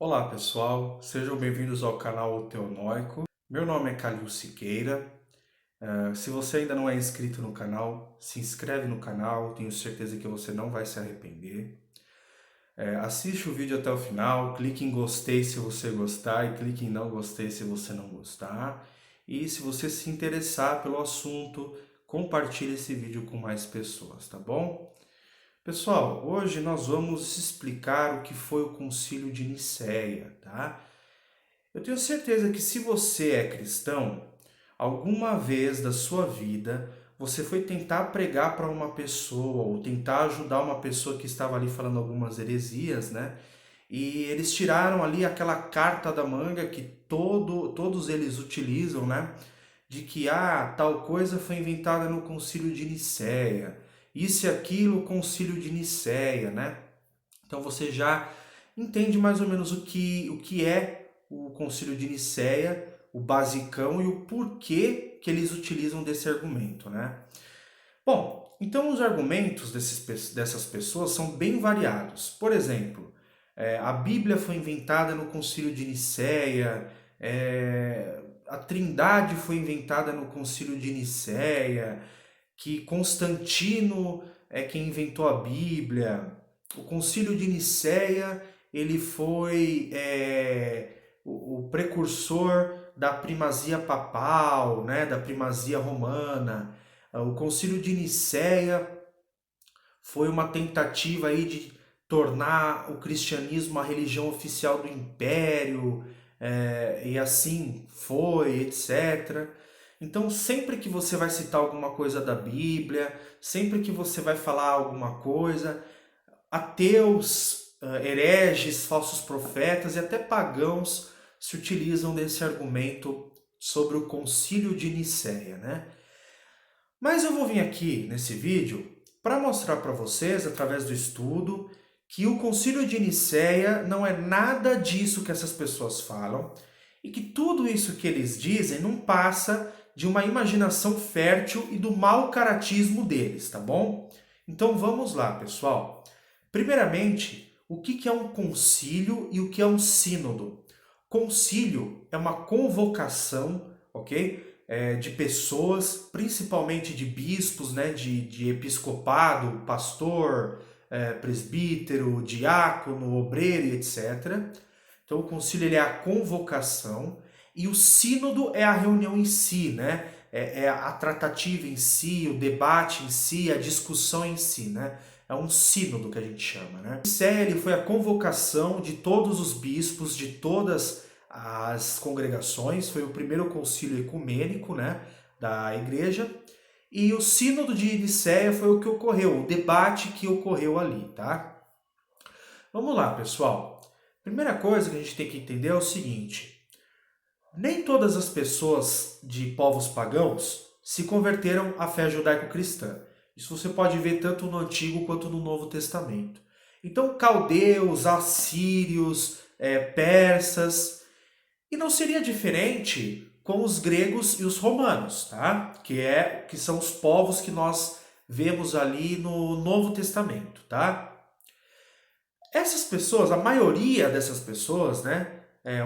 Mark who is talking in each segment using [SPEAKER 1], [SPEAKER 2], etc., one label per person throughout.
[SPEAKER 1] Olá pessoal, sejam bem-vindos ao canal Teonóico. Meu nome é Calil Siqueira. Se você ainda não é inscrito no canal, se inscreve no canal, tenho certeza que você não vai se arrepender. Assiste o vídeo até o final, clique em gostei se você gostar e clique em não gostei se você não gostar. E se você se interessar pelo assunto, compartilhe esse vídeo com mais pessoas, tá bom? Pessoal, hoje nós vamos explicar o que foi o Concílio de Nicéia, tá? Eu tenho certeza que se você é cristão, alguma vez da sua vida você foi tentar pregar para uma pessoa ou tentar ajudar uma pessoa que estava ali falando algumas heresias, né? E eles tiraram ali aquela carta da manga que todos eles utilizam, né? De que tal coisa foi inventada no Concílio de Nicéia, isso e aquilo, Concílio de Nicéia, né? Então você já entende mais ou menos o que é o Concílio de Nicéia, o basicão e o porquê que eles utilizam desse argumento, né? Bom, então os argumentos dessas pessoas são bem variados. Por exemplo, a Bíblia foi inventada no Concílio de Nicéia, a Trindade foi inventada no Concílio de Nicéia, que Constantino é quem inventou a Bíblia. O Concílio de Nicéia ele foi o precursor da primazia papal, né, da primazia romana. O Concílio de Nicéia foi uma tentativa aí de tornar o cristianismo a religião oficial do império, e assim foi, etc. Então, sempre que você vai citar alguma coisa da Bíblia, sempre que você vai falar alguma coisa, ateus, hereges, falsos profetas e até pagãos se utilizam desse argumento sobre o Concílio de Nicéia, né? Mas eu vou vir aqui nesse vídeo para mostrar para vocês, através do estudo, que o Concílio de Nicéia não é nada disso que essas pessoas falam e que tudo isso que eles dizem não passa de uma imaginação fértil e do mau caratismo deles, tá bom? Então vamos lá, pessoal. Primeiramente, o que é um concílio e o que é um sínodo? Concílio é uma convocação, ok? De pessoas, principalmente de bispos, né? de episcopado, pastor, presbítero, diácono, obreiro e etc. Então o concílio ele é a convocação e o sínodo é a reunião em si, né? É a tratativa em si, o debate em si, a discussão em si, né? É um sínodo que a gente chama, né? Nicéia ele foi a convocação de todos os bispos, de todas as congregações, foi o primeiro concílio ecumênico, né, da igreja, e o sínodo de Nicéia foi o que ocorreu, o debate que ocorreu ali, tá? Vamos lá, pessoal. Primeira coisa que a gente tem que entender é o seguinte: nem todas as pessoas de povos pagãos se converteram à fé judaico-cristã. Isso você pode ver tanto no Antigo quanto no Novo Testamento. Então, caldeus, assírios, persas, e não seria diferente com os gregos e os romanos, tá? Que são os povos que nós vemos ali no Novo Testamento, tá? Essas pessoas, a maioria dessas pessoas, né?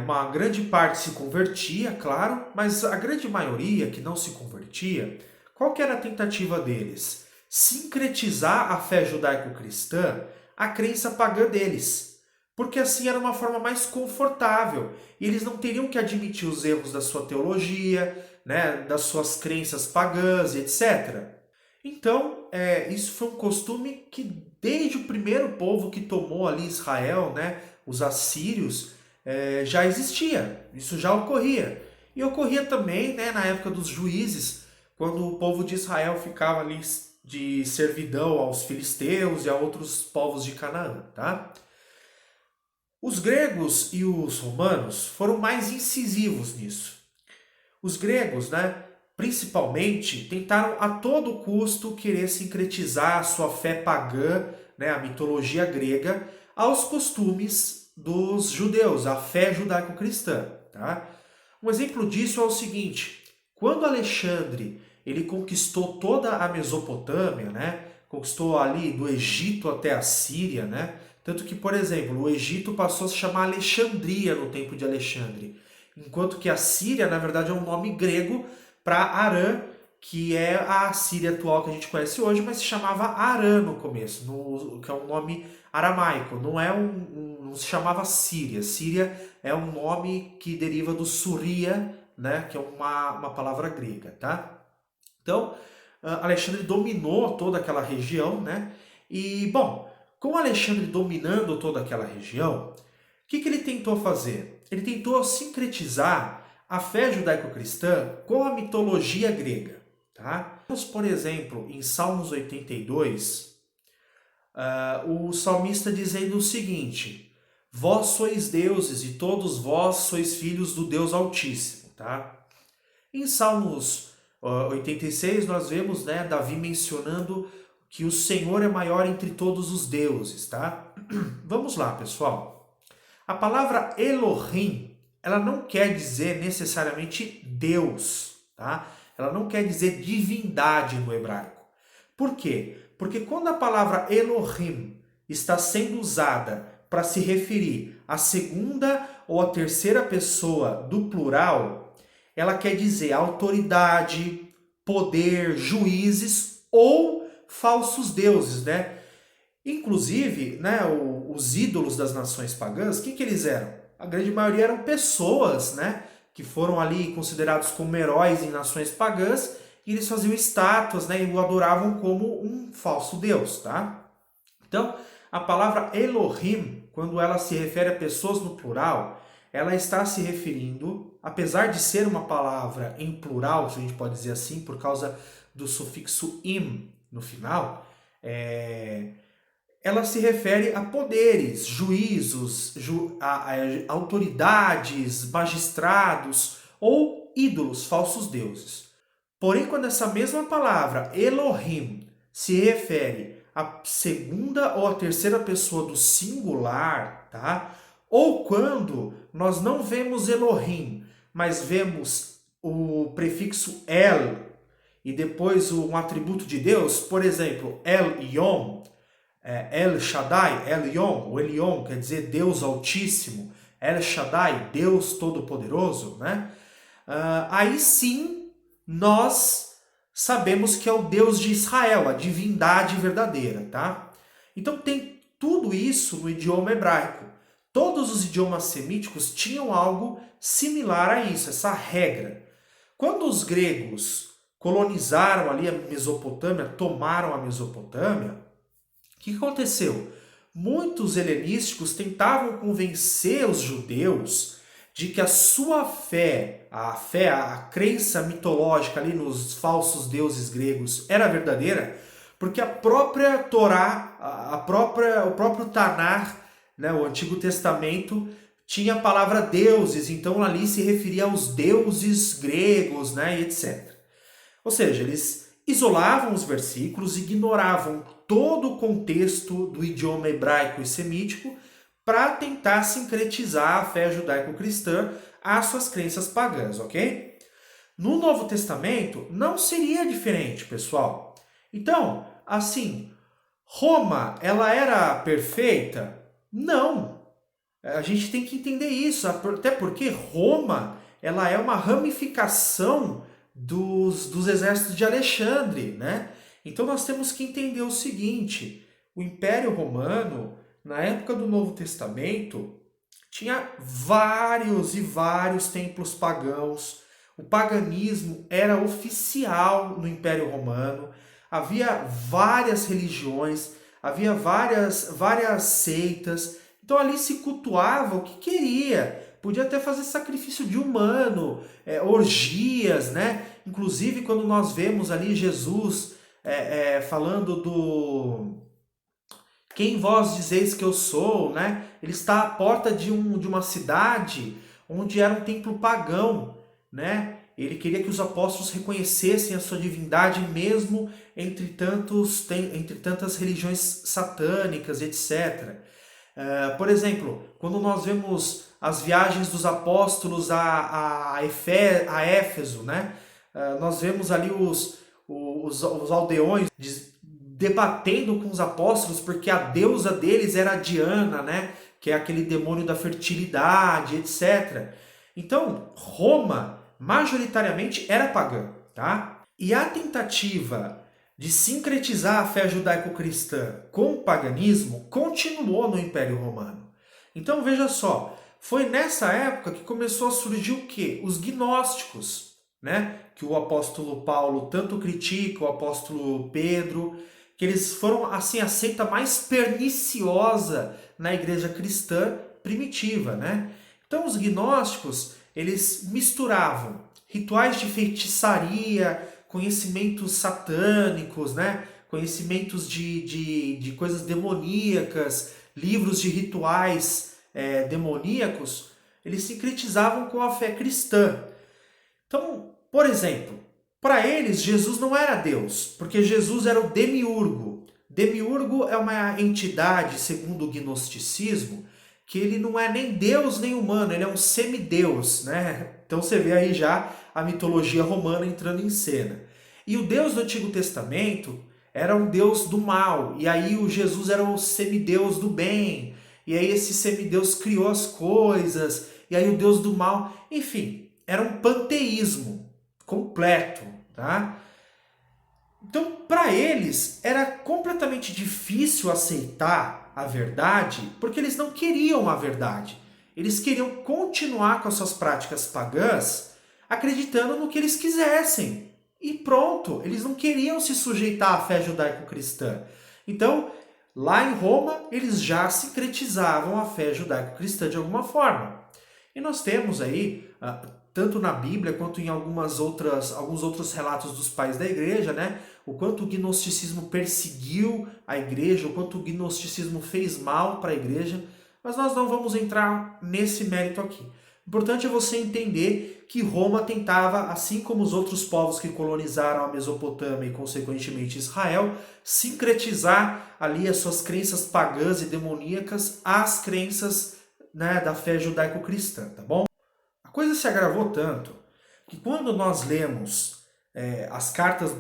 [SPEAKER 1] Uma grande parte se convertia, claro, mas a grande maioria que não se convertia, qual que era a tentativa deles? Sincretizar a fé judaico-cristã à crença pagã deles. Porque assim era uma forma mais confortável. E eles não teriam que admitir os erros da sua teologia, né, das suas crenças pagãs, etc. Então, isso foi um costume que desde o primeiro povo que tomou ali Israel, né, os assírios, já existia, isso já ocorria. E ocorria também, né, na época dos juízes, quando o povo de Israel ficava ali de servidão aos filisteus e a outros povos de Canaã, tá? Os gregos e os romanos foram mais incisivos nisso. Os gregos, né, principalmente, tentaram a todo custo querer sincretizar a sua fé pagã, né, a mitologia grega, aos costumes dos judeus, a fé judaico-cristã. Tá? Um exemplo disso é o seguinte: quando Alexandre ele conquistou toda a Mesopotâmia, né, conquistou ali do Egito até a Síria, né, Tanto que, por exemplo, o Egito passou a se chamar Alexandria no tempo de Alexandre, enquanto que a Síria, na verdade, é um nome grego para Arã, que é a Síria atual que a gente conhece hoje, mas se chamava Arã no começo, que é um nome aramaico, não se chamava Síria. Síria é um nome que deriva do Suria, né, que é uma palavra grega, tá? Então, Alexandre dominou toda aquela região, né? E, bom, com Alexandre dominando toda aquela região, o que ele tentou fazer? Ele tentou sincretizar a fé judaico-cristã com a mitologia grega, tá? Vamos, por exemplo, em Salmos 82, o salmista dizendo o seguinte: vós sois deuses e todos vós sois filhos do Deus Altíssimo, tá? Em Salmos 86 nós vemos, né, Davi mencionando que o Senhor é maior entre todos os deuses, tá? Vamos lá, pessoal. A palavra Elohim, ela não quer dizer necessariamente Deus, tá? Ela não quer dizer divindade no hebraico. Por quê? Porque quando a palavra Elohim está sendo usada para se referir à segunda ou à terceira pessoa do plural, ela quer dizer autoridade, poder, juízes ou falsos deuses, né? Inclusive, né, os ídolos das nações pagãs, o que eles eram? A grande maioria eram pessoas, né, que foram ali considerados como heróis em nações pagãs, e eles faziam estátuas, né, e o adoravam como um falso deus, tá? Então, a palavra Elohim, quando ela se refere a pessoas no plural, ela está se referindo, apesar de ser uma palavra em plural, se a gente pode dizer assim, por causa do sufixo im no final, ela se refere a poderes, juízos, a autoridades, magistrados ou ídolos, falsos deuses. Porém, quando essa mesma palavra, Elohim, se refere à segunda ou à terceira pessoa do singular, tá? Ou quando nós não vemos Elohim, mas vemos o prefixo El e depois um atributo de Deus, por exemplo, El-Yon, El Shaddai, El-Yon, o Elion quer dizer Deus Altíssimo, El Shaddai, Deus Todo-Poderoso, né? Aí sim nós sabemos que é o Deus de Israel, a divindade verdadeira, tá? Então tem tudo isso no idioma hebraico. Todos os idiomas semíticos tinham algo similar a isso, essa regra. Quando os gregos colonizaram ali a Mesopotâmia, tomaram a Mesopotâmia, o que aconteceu? Muitos helenísticos tentavam convencer os judeus de que a sua fé, a crença mitológica ali nos falsos deuses gregos era verdadeira, porque a própria Torá, o próprio Tanar, né, o Antigo Testamento, tinha a palavra deuses, então ali se referia aos deuses gregos, né, e etc. Ou seja, eles isolavam os versículos, ignoravam todo o contexto do idioma hebraico e semítico para tentar sincretizar a fé judaico-cristã às suas crenças pagãs, ok? No Novo Testamento não seria diferente, pessoal. Então, assim, Roma, ela era perfeita? Não. A gente tem que entender isso, até porque Roma, ela é uma ramificação dos exércitos de Alexandre, né? Então nós temos que entender o seguinte: o Império Romano, na época do Novo Testamento, tinha vários e vários templos pagãos. O paganismo era oficial no Império Romano. Havia várias religiões, havia várias seitas. Então ali se cultuava o que queria. Podia até fazer sacrifício de humano, orgias, né? Inclusive quando nós vemos ali Jesus falando do quem vós dizeis que eu sou, né? Ele está à porta de uma cidade onde era um templo pagão, né? Ele queria que os apóstolos reconhecessem a sua divindade mesmo entre tantas religiões satânicas, etc. Por exemplo, quando nós vemos as viagens dos apóstolos a Éfeso, né? Nós vemos ali os aldeões debatendo com os apóstolos, porque a deusa deles era a Diana, né? Que é aquele demônio da fertilidade, etc. Então, Roma, majoritariamente, era pagã, tá? E a tentativa de sincretizar a fé judaico-cristã com o paganismo continuou no Império Romano. Então, veja só, foi nessa época que começou a surgir o quê? Os gnósticos, né? Que o apóstolo Paulo tanto critica, o apóstolo Pedro, que eles foram assim a seita mais perniciosa na igreja cristã primitiva, né? Então os gnósticos, eles misturavam rituais de feitiçaria, conhecimentos satânicos, né? Conhecimentos de coisas demoníacas, livros de rituais demoníacos, eles sincretizavam com a fé cristã. Então, por exemplo, para eles Jesus não era Deus, porque Jesus era o demiurgo. Demiurgo é uma entidade, segundo o gnosticismo, que ele não é nem Deus nem humano, ele é um semideus, né? Então você vê aí já a mitologia romana entrando em cena. E o Deus do Antigo Testamento era um Deus do mal, e aí o Jesus era o semideus do bem, e aí esse semideus criou as coisas, e aí o Deus do mal, enfim, era um panteísmo completo, tá? Então, para eles, era completamente difícil aceitar a verdade, porque eles não queriam a verdade. Eles queriam continuar com as suas práticas pagãs, acreditando no que eles quisessem. E pronto, eles não queriam se sujeitar à fé judaico-cristã. Então, lá em Roma, eles já sincretizavam a fé judaico-cristã de alguma forma. E nós temos aí, tanto na Bíblia quanto em alguns outros relatos dos pais da igreja, né? O quanto o gnosticismo perseguiu a igreja, o quanto o gnosticismo fez mal para a igreja, mas nós não vamos entrar nesse mérito aqui. O importante é você entender que Roma tentava, assim como os outros povos que colonizaram a Mesopotâmia e, consequentemente, Israel, sincretizar ali as suas crenças pagãs e demoníacas às crenças, né, da fé judaico-cristã, tá bom? A coisa se agravou tanto que quando nós lemos as cartas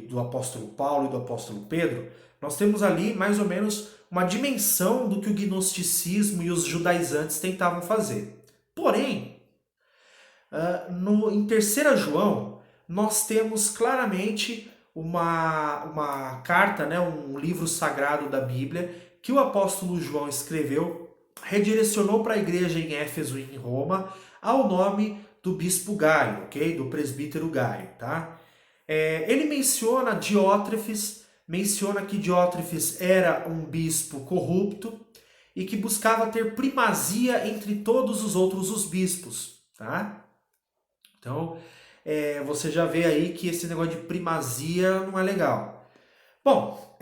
[SPEAKER 1] do apóstolo Paulo e do apóstolo Pedro, nós temos ali mais ou menos uma dimensão do que o gnosticismo e os judaizantes tentavam fazer. Porém, em 3 João, nós temos claramente uma carta, né, um livro sagrado da Bíblia, que o apóstolo João escreveu, redirecionou para a igreja em Éfeso e em Roma, ao nome do bispo Gaio, ok? Do presbítero Gaio, tá? Ele menciona Diótrefes, menciona que Diótrefes era um bispo corrupto e que buscava ter primazia entre todos os outros os bispos, tá? Então, você já vê aí que esse negócio de primazia não é legal. Bom,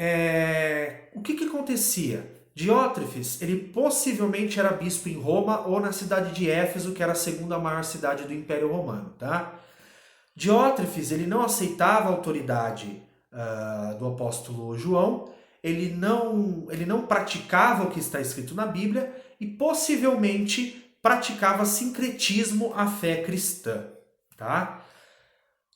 [SPEAKER 1] o que acontecia? Diótrefes, ele possivelmente era bispo em Roma ou na cidade de Éfeso, que era a segunda maior cidade do Império Romano, tá? Diótrefes, ele não aceitava a autoridade do apóstolo João, ele não praticava o que está escrito na Bíblia e possivelmente praticava sincretismo à fé cristã, tá?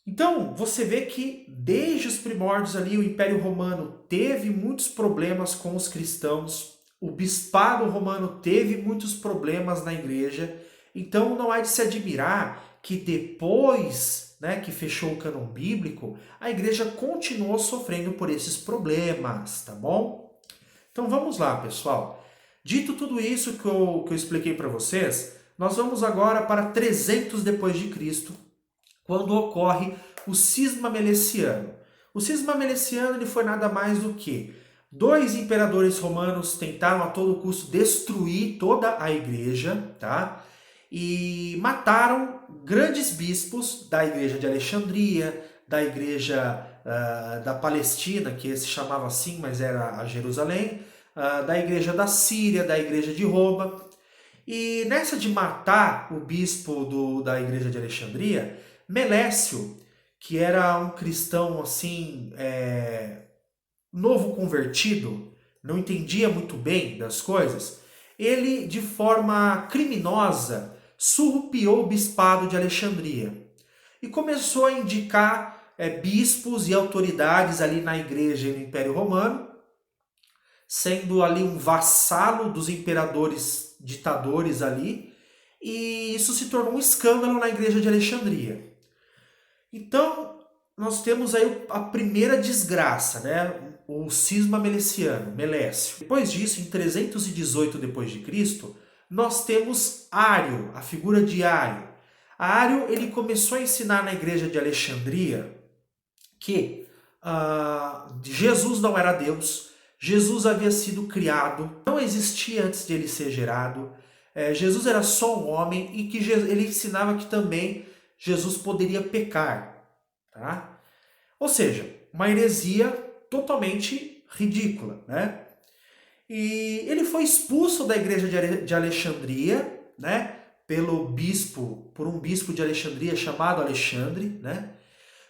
[SPEAKER 1] Então, você vê que desde os primórdios ali o Império Romano teve muitos problemas com os cristãos, o bispado romano teve muitos problemas na igreja, então não é de se admirar que depois, né, que fechou o cânon bíblico, a igreja continuou sofrendo por esses problemas, tá bom? Então vamos lá, pessoal. Dito tudo isso que eu expliquei para vocês, nós vamos agora para 300 depois de Cristo, quando ocorre o cisma meleciano. O cisma meleciano ele foi nada mais do que 2 imperadores romanos tentaram a todo custo destruir toda a igreja, tá? E mataram grandes bispos da igreja de Alexandria, da igreja da Palestina, que se chamava assim, mas era a Jerusalém, da igreja da Síria, da igreja de Roma. E nessa de matar o bispo da igreja de Alexandria, Melécio, que era um cristão assim, novo convertido, não entendia muito bem das coisas, ele de forma criminosa surrupiou o bispado de Alexandria e começou a indicar bispos e autoridades ali na igreja e no Império Romano, sendo ali um vassalo dos imperadores ditadores ali, e isso se tornou um escândalo na igreja de Alexandria. Então, nós temos aí a primeira desgraça, né? O cisma meleciano, Melécio. Depois disso, em 318 d.C., nós temos Ário, a figura de Ário. Ário, ele começou a ensinar na igreja de Alexandria que Jesus não era Deus, Jesus havia sido criado, não existia antes de ele ser gerado, Jesus era só um homem e que ele ensinava que também Jesus poderia pecar. Tá? Ou seja, uma heresia totalmente ridícula. Né? E ele foi expulso da igreja de Alexandria, né? Por um bispo de Alexandria chamado Alexandre, né?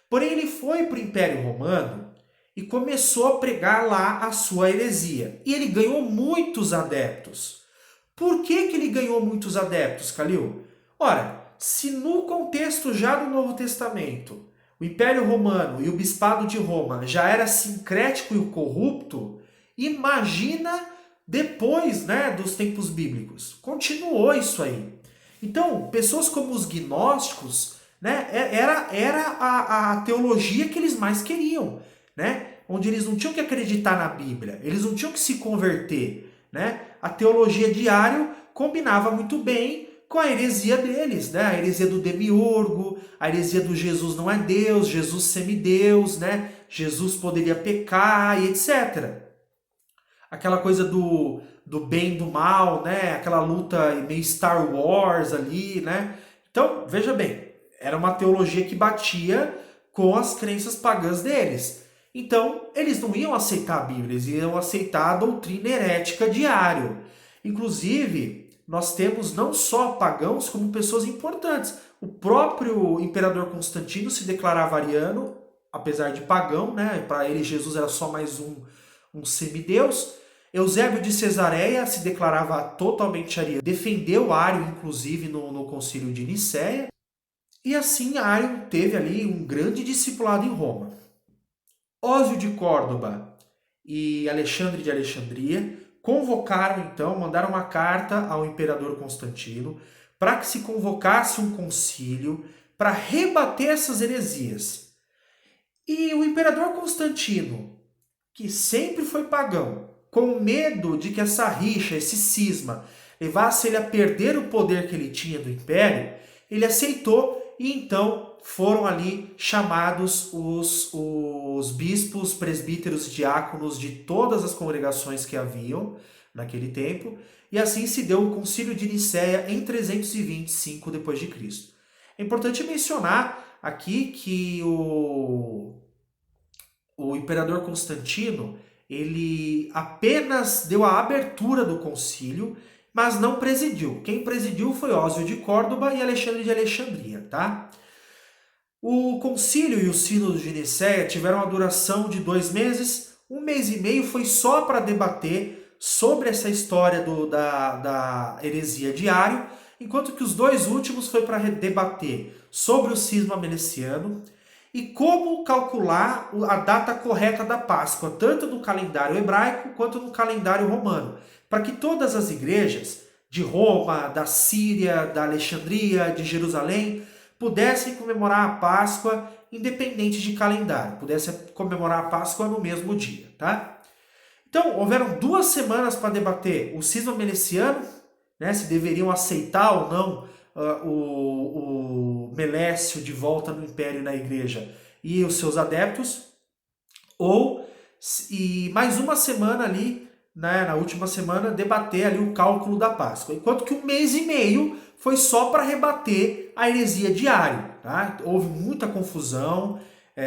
[SPEAKER 1] Porém, ele foi para o Império Romano e começou a pregar lá a sua heresia. E ele ganhou muitos adeptos. Por que ele ganhou muitos adeptos, Calil? Ora, se no contexto já do Novo Testamento, o Império Romano e o Bispado de Roma já era sincrético e corrupto, imagina depois, né, dos tempos bíblicos. Continuou isso aí. Então, pessoas como os gnósticos, né, era a teologia que eles mais queriam, né? Onde eles não tinham que acreditar na Bíblia, eles não tinham que se converter. Né? A teologia de Ário combinava muito bem com a heresia deles, né? A heresia do demiurgo, a heresia do Jesus não é Deus, Jesus semideus, né? Jesus poderia pecar e etc. Aquela coisa do bem e do mal, né? Aquela luta meio Star Wars ali, né? Então, veja bem, era uma teologia que batia com as crenças pagãs deles. Então, eles não iam aceitar a Bíblia, eles iam aceitar a doutrina herética de Ário. Inclusive, nós temos não só pagãos, como pessoas importantes. O próprio imperador Constantino se declarava ariano, apesar de pagão, né? Para ele, Jesus era só mais um semideus. Eusébio de Cesareia se declarava totalmente ariano, defendeu Ário, inclusive, no concílio de Nicéia. E assim, Ário teve ali um grande discipulado em Roma. Ósio de Córdoba e Alexandre de Alexandria convocaram então, mandaram uma carta ao imperador Constantino para que se convocasse um concílio para rebater essas heresias. E o imperador Constantino, que sempre foi pagão, com medo de que essa rixa, esse cisma, levasse ele a perder o poder que ele tinha do império, ele aceitou e então foram ali chamados os bispos, presbíteros e diáconos de todas as congregações que haviam naquele tempo, e assim se deu o Concílio de Nicéia em 325 d.C. É importante mencionar aqui que o imperador Constantino, ele apenas deu a abertura do concílio, mas não presidiu. Quem presidiu foi Ósio de Córdoba e Alexandre de Alexandria, tá? O concílio e o sínodo de Nicéia tiveram uma duração de 2 meses. 1 mês e meio foi só para debater sobre essa história da heresia de Ário, enquanto que os 2 últimos foi para debater sobre o cisma meleciano e como calcular a data correta da Páscoa, tanto no calendário hebraico quanto no calendário romano, para que todas as igrejas de Roma, da Síria, da Alexandria, de Jerusalém, pudessem comemorar a Páscoa independente de calendário, pudessem comemorar a Páscoa no mesmo dia, tá? Então, houveram 2 semanas para debater o cisma meleciano, né, se deveriam aceitar ou não o Melécio de volta no Império e na Igreja e os seus adeptos, e mais 1 semana ali, né, na última semana, debater ali o cálculo da Páscoa, enquanto que 1 mês e meio foi só para rebater a heresia de Ário. Tá? Houve muita confusão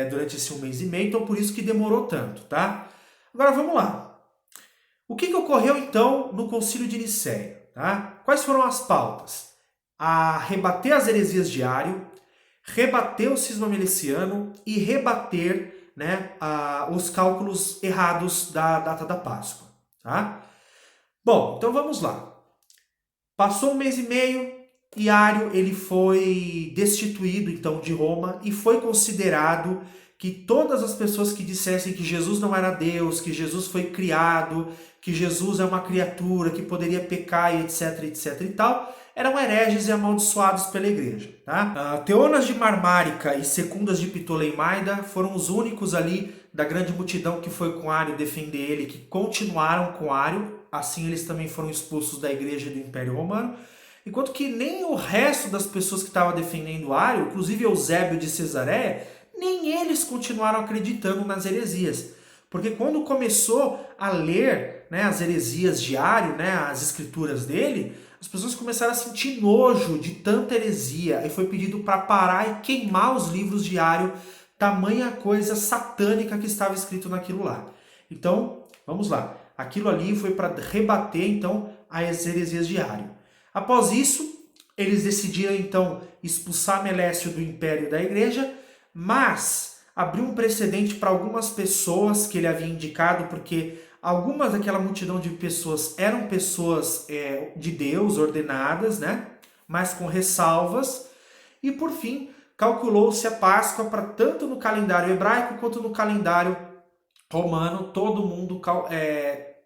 [SPEAKER 1] durante esse 1 mês e meio, então por isso que demorou tanto. Tá? Agora vamos lá. O que ocorreu então no Concílio de Nicéia? Tá? Quais foram as pautas? A rebater as heresias de Ário, rebater o cisma meleciano e rebater, né, os cálculos errados da data da Páscoa. Tá? Bom, então vamos lá. Passou 1 mês e meio e Ário ele foi destituído então de Roma e foi considerado que todas as pessoas que dissessem que Jesus não era Deus, que Jesus foi criado, que Jesus é uma criatura que poderia pecar e etc, etc e tal, eram hereges e amaldiçoados pela igreja. Tá? Teonas de Marmárica e Secundas de Ptolemaida foram os únicos ali da grande multidão que foi com Ário defender ele, que continuaram com Ário, assim eles também foram expulsos da igreja do Império Romano, enquanto que nem o resto das pessoas que estavam defendendo Ário, inclusive Eusébio de Cesareia, nem eles continuaram acreditando nas heresias. Porque quando começou a ler, né, as heresias de Ário, né, as escrituras dele, as pessoas começaram a sentir nojo de tanta heresia e foi pedido para parar e queimar os livros de Ário, tamanha coisa satânica que estava escrito naquilo lá. Então, vamos lá. Aquilo ali foi para rebater, então, as heresias de Ário. Após isso, eles decidiram, então, expulsar Melécio do império da igreja, mas abriu um precedente para algumas pessoas que ele havia indicado, porque algumas daquela multidão de pessoas eram pessoas de Deus, ordenadas, né? Mas com ressalvas. E por fim, calculou-se a Páscoa para tanto no calendário hebraico quanto no calendário romano, todo mundo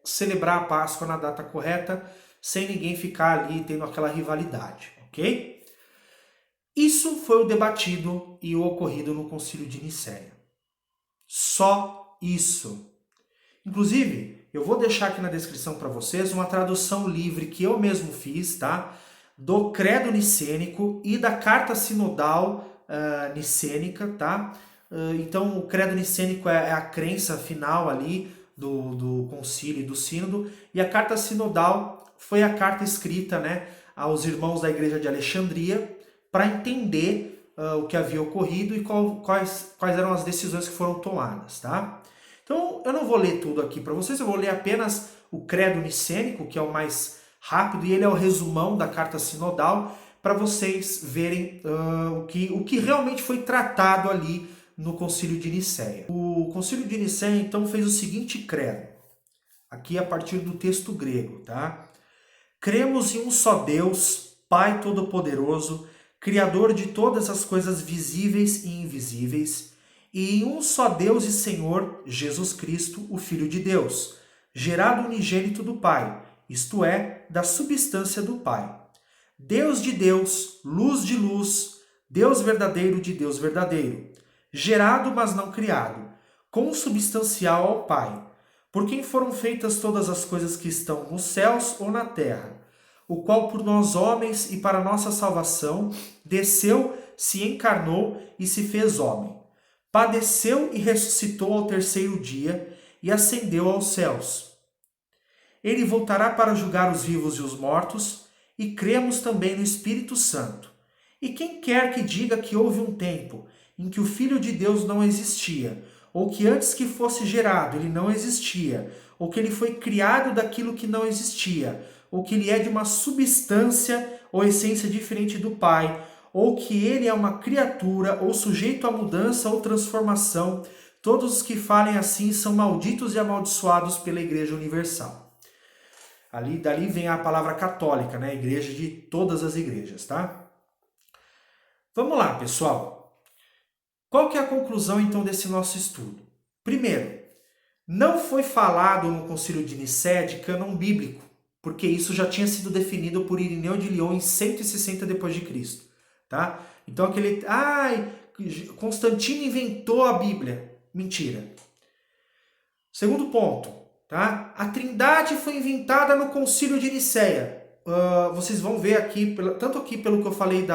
[SPEAKER 1] celebrar a Páscoa na data correta, sem ninguém ficar ali tendo aquela rivalidade, ok? Isso foi o debatido e o ocorrido no Concílio de Nicéia. Só isso. Inclusive, eu vou deixar aqui na descrição para vocês uma tradução livre que eu mesmo fiz, tá? Do Credo Nicênico e da Carta Sinodal Nicênica, tá? Então, o Credo Nicênico é a crença final ali do Concílio e do Sínodo, e a Carta Sinodal foi a carta escrita, né, aos irmãos da Igreja de Alexandria, para entender o que havia ocorrido e quais eram as decisões que foram tomadas, tá? Então, eu não vou ler tudo aqui para vocês, eu vou ler apenas o Credo Nicênico, que é o mais rápido, e ele é o resumão da Carta Sinodal, para vocês verem o que realmente foi tratado ali no Concílio de Nicéia. O Concílio de Nicéia, então, fez o seguinte credo, aqui a partir do texto grego, tá? Cremos em um só Deus, Pai Todo-Poderoso, Criador de todas as coisas visíveis e invisíveis, e em um só Deus e Senhor, Jesus Cristo, o Filho de Deus, gerado unigênito do Pai, isto é, da substância do Pai. Deus de Deus, luz de luz, Deus verdadeiro de Deus verdadeiro, gerado, mas não criado, consubstancial ao Pai, por quem foram feitas todas as coisas que estão nos céus ou na terra, o qual por nós homens e para nossa salvação desceu, se encarnou e se fez homem. Padeceu e ressuscitou ao terceiro dia e ascendeu aos céus. Ele voltará para julgar os vivos e os mortos, e cremos também no Espírito Santo. E quem quer que diga que houve um tempo em que o Filho de Deus não existia, ou que antes que fosse gerado ele não existia, ou que ele foi criado daquilo que não existia, ou que ele é de uma substância ou essência diferente do Pai, ou que ele é uma criatura ou sujeito a mudança ou transformação, todos os que falem assim são malditos e amaldiçoados pela Igreja Universal. Dali vem a palavra católica, né? Igreja de todas as igrejas, tá? Vamos lá, pessoal. Qual que é a conclusão, então, desse nosso estudo? Primeiro, não foi falado no Concílio de Nicéia de cânon bíblico, porque isso já tinha sido definido por Irineu de Lyon em 160 d.C., tá? Então Constantino inventou a Bíblia. Mentira. Segundo ponto, tá? A Trindade foi inventada no Concílio de Nicéia. Vocês vão ver aqui, tanto aqui pelo que eu falei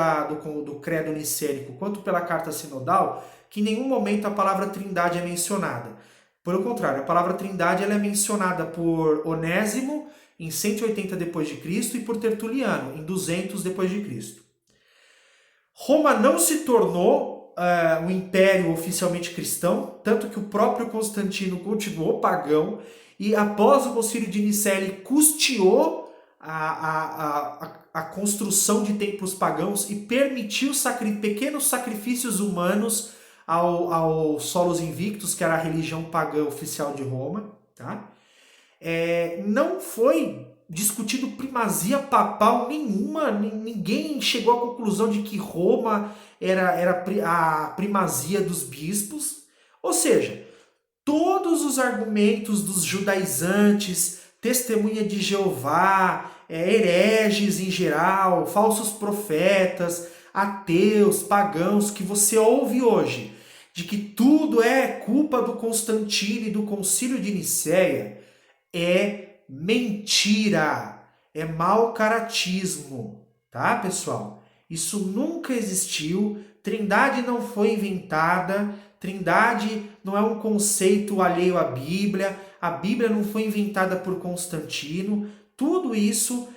[SPEAKER 1] do Credo Nicênico, quanto pela Carta Sinodal, que em nenhum momento a palavra Trindade é mencionada. Pelo contrário, a palavra Trindade ela é mencionada por Onésimo em 180 d.C. e por Tertuliano em 200 d.C. Roma não se tornou um império oficialmente cristão, tanto que o próprio Constantino continuou pagão, e após o Concílio de Nicéia ele custeou a construção de templos pagãos e permitiu pequenos sacrifícios humanos aos solos invictos, que era a religião pagã oficial de Roma. Tá? Não foi discutido primazia papal nenhuma, ninguém chegou à conclusão de que Roma era a primazia dos bispos. Ou seja, todos os argumentos dos judaizantes, testemunha de Jeová, hereges em geral, falsos profetas, ateus, pagãos, que você ouve hoje, de que tudo é culpa do Constantino e do Concílio de Nicéia, é mentira, é mau caratismo, tá, pessoal? Isso nunca existiu, Trindade não foi inventada, Trindade não é um conceito alheio à Bíblia, a Bíblia não foi inventada por Constantino, tudo isso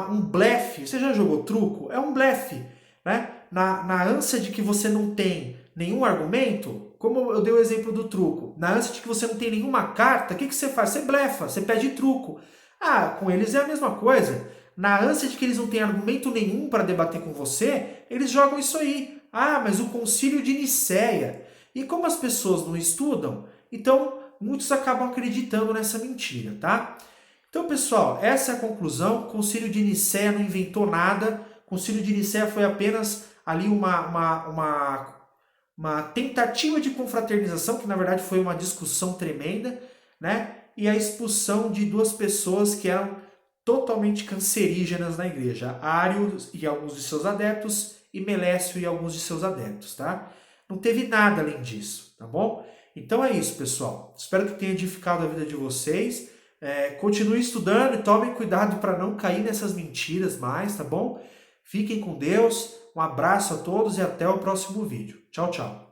[SPEAKER 1] um blefe. Você já jogou truco? É um blefe, né? Na ânsia de que você não tem nenhum argumento, como eu dei o exemplo do truco, na ânsia de que você não tem nenhuma carta, o que você faz? Você blefa, você pede truco. Ah, com eles é a mesma coisa. Na ânsia de que eles não têm argumento nenhum para debater com você, eles jogam isso aí. Ah, mas o Concílio de Nicéia. E como as pessoas não estudam, então muitos acabam acreditando nessa mentira, tá? Então, pessoal, essa é a conclusão. O Concílio de Nicéia não inventou nada. O Concílio de Nicéia foi apenas ali uma tentativa de confraternização, que na verdade foi uma discussão tremenda, né? E a expulsão de duas pessoas que eram totalmente cancerígenas na igreja, Ário e alguns de seus adeptos e Melécio e alguns de seus adeptos, tá? Não teve nada além disso, tá bom? Então é isso, pessoal. Espero que tenha edificado a vida de vocês. Continue estudando e tomem cuidado para não cair nessas mentiras mais, tá bom? Fiquem com Deus. Um abraço a todos e até o próximo vídeo. Tchau, tchau.